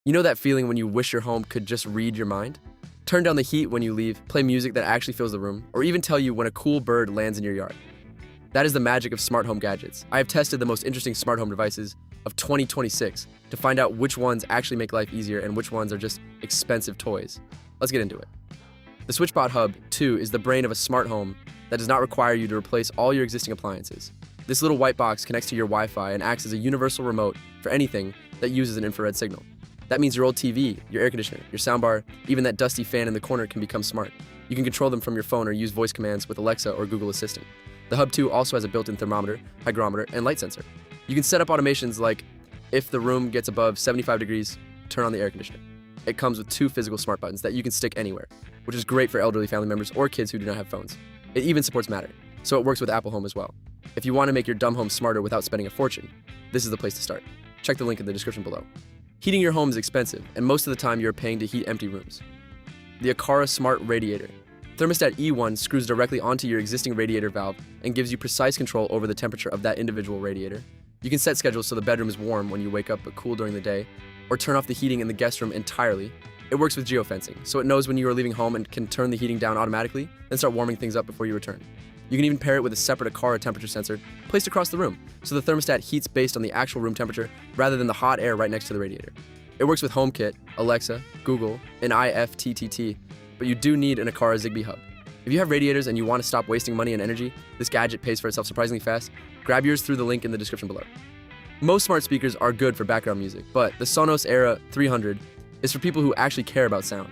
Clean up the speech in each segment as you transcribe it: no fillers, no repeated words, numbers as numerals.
You know that feeling when you wish your home could just read your mind? Turn down the heat when you leave, play music that actually fills the room, or even tell you when a cool bird lands in your yard. That is the magic of smart home gadgets. I have tested the most interesting smart home devices of 2026 to find out which ones actually make life easier and which ones are just expensive toys. Let's get into it. The SwitchBot Hub 2 is the brain of a smart home that does not require you to replace all your existing appliances. This little white box connects to your Wi-Fi and acts as a universal remote for anything that uses an infrared signal. That means your old TV, your air conditioner, your soundbar, even that dusty fan in the corner can become smart. You can control them from your phone or use voice commands with Alexa or Google Assistant. The Hub 2 also has a built-in thermometer, hygrometer, and light sensor. You can set up automations like, if the room gets above 75 degrees, turn on the air conditioner. It comes with 2 physical smart buttons that you can stick anywhere, which is great for elderly family members or kids who do not have phones. It even supports Matter, so it works with Apple Home as well. If you want to make your dumb home smarter without spending a fortune, this is the place to start. Check the link in the description below. Heating your home is expensive, and most of the time you're paying to heat empty rooms. The Aqara Smart Radiator. Thermostat E1 screws directly onto your existing radiator valve and gives you precise control over the temperature of that individual radiator. You can set schedules so the bedroom is warm when you wake up but cool during the day, or turn off the heating in the guest room entirely. It works with geofencing, so it knows when you are leaving home and can turn the heating down automatically, then start warming things up before you return. You can even pair it with a separate Aqara temperature sensor placed across the room, so the thermostat heats based on the actual room temperature rather than the hot air right next to the radiator. It works with HomeKit, Alexa, Google, and IFTTT, but you do need an Aqara Zigbee hub. If you have radiators and you want to stop wasting money and energy, this gadget pays for itself surprisingly fast. Grab yours through the link in the description below. Most smart speakers are good for background music, but the Sonos Era 300 is for people who actually care about sound.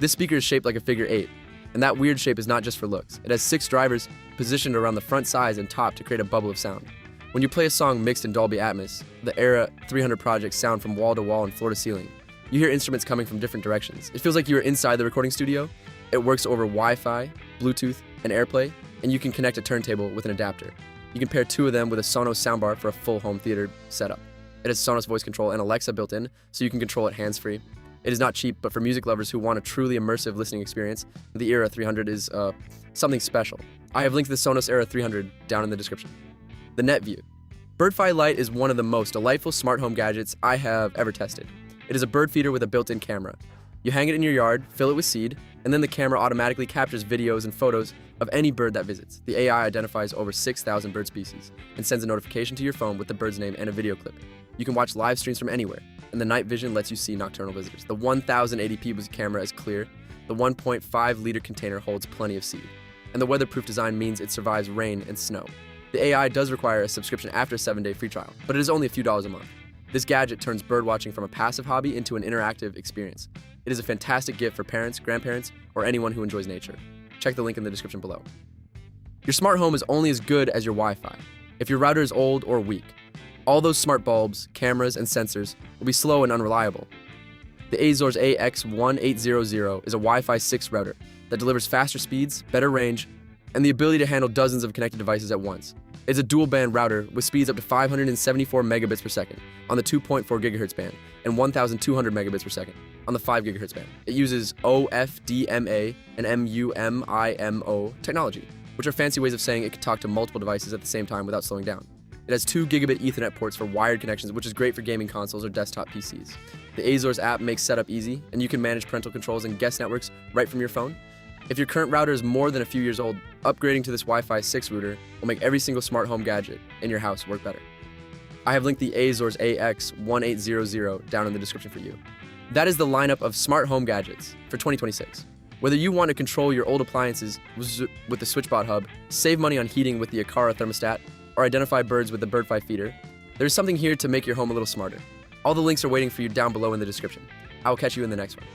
This speaker is shaped like a figure 8, and that weird shape is not just for looks. It has 6 drivers positioned around the front sides and top to create a bubble of sound. When you play a song mixed in Dolby Atmos, the Era 300 projects sound from wall to wall and floor to ceiling. You hear instruments coming from different directions. It feels like you are inside the recording studio. It works over Wi-Fi, Bluetooth, and AirPlay, and you can connect a turntable with an adapter. You can pair 2 of them with a Sonos soundbar for a full home theater setup. It has Sonos voice control and Alexa built in, so you can control it hands-free. It is not cheap, but for music lovers who want a truly immersive listening experience, the Era 300 is something special. I have linked the Sonos Era 300 down in the description. The NetView. BirdFi Lite is one of the most delightful smart home gadgets I have ever tested. It is a bird feeder with a built-in camera. You hang it in your yard, fill it with seed, and then the camera automatically captures videos and photos of any bird that visits. The AI identifies over 6,000 bird species and sends a notification to your phone with the bird's name and a video clip. You can watch live streams from anywhere, and the night vision lets you see nocturnal visitors. The 1080p camera is clear, the 1.5-liter container holds plenty of seed, and the weatherproof design means it survives rain and snow. The AI does require a subscription after a 7-day free trial, but it is only a few dollars a month. This gadget turns birdwatching from a passive hobby into an interactive experience. It is a fantastic gift for parents, grandparents, or anyone who enjoys nature. Check the link in the description below. Your smart home is only as good as your Wi-Fi. If your router is old or weak, all those smart bulbs, cameras, and sensors will be slow and unreliable. The Azor's AX1800 is a Wi-Fi 6 router that delivers faster speeds, better range, and the ability to handle dozens of connected devices at once. It's a dual-band router with speeds up to 574 megabits per second on the 2.4 gigahertz band and 1,200 megabits per second on the 5 gigahertz band. It uses OFDMA and MUMIMO technology, which are fancy ways of saying it can talk to multiple devices at the same time without slowing down. It has 2 gigabit Ethernet ports for wired connections, which is great for gaming consoles or desktop PCs. The Azor's app makes setup easy, and you can manage parental controls and guest networks right from your phone. If your current router is more than a few years old, upgrading to this Wi-Fi 6 router will make every single smart home gadget in your house work better. I have linked the Azor's AX1800 down in the description for you. That is the lineup of smart home gadgets for 2026. Whether you want to control your old appliances with the SwitchBot Hub, save money on heating with the Aqara thermostat, or identify birds with the BirdFi feeder, there's something here to make your home a little smarter. All the links are waiting for you down below in the description. I will catch you in the next one.